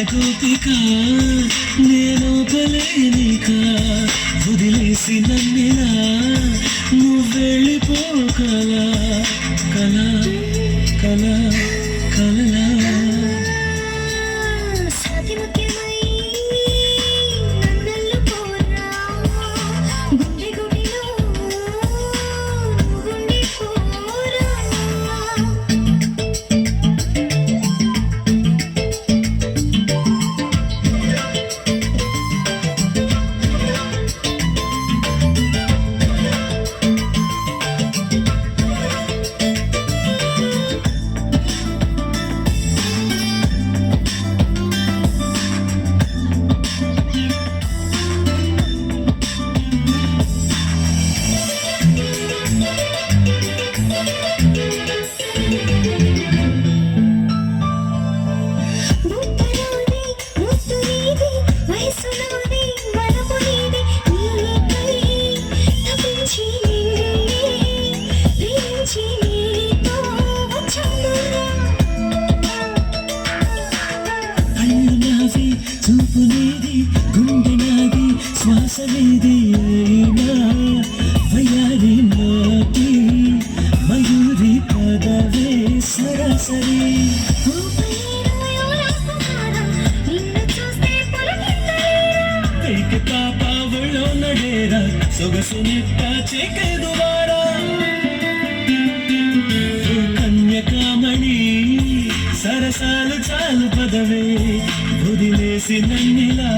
గోపిక నేను కలేనిక వదిలేసి నన్నిలా నువ్వెళ్ళిపోకలా కల కల కలలా చూపు నీది గుండె నాది శ్వాస నీది అయినా వయారి నాటి మయూరి పదవే సరాసరి కైక పాపవళో నడేరా సొగసు నిట్ట చేకెదువారా కన్యకామణి సరసాలు చాలు పదవే వదిలేసి నన్నిలా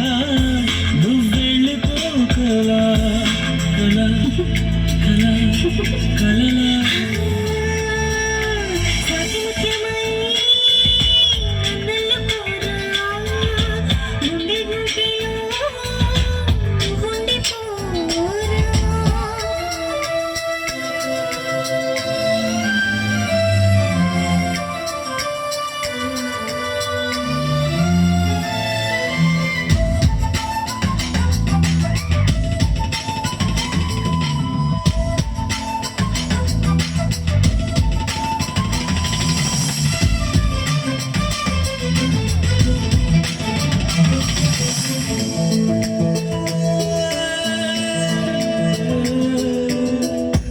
నువ్వెళ్ళిపోకలా కల కల కలలా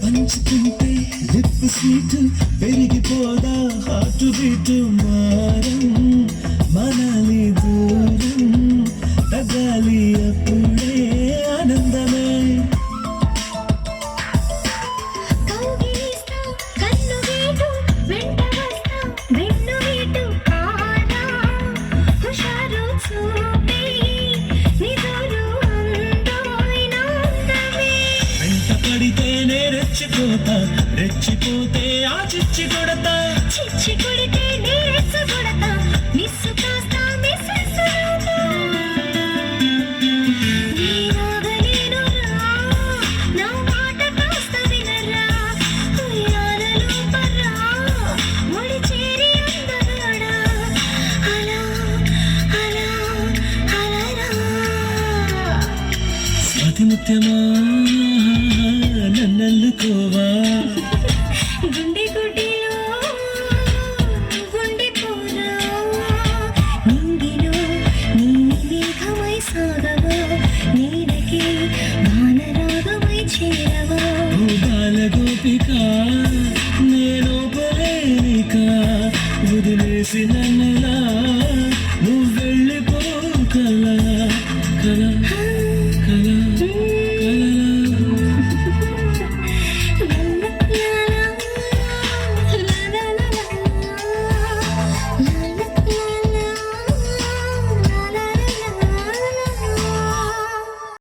పంచుకుంటే లిప్ స్వీట్ పెరిగిపోదా హార్ట్ బీట్ మారం మనాలి దూరం తగాలి అప్పుడే ఆనందమే పడితేనే రెచ్చిపోతా రెచ్చిపోతే ఆ చిచ్చి కొడతా చిచ్చి కొడితే నీ రెచ్చు కొడతా మిస్సు కాస్తా నా మాట కాస్త వినరా ఉయ్యాలలో పర్రా ముడి చేరి అందగాడా అలా అలా అలరా స్వాతి ముత్యమా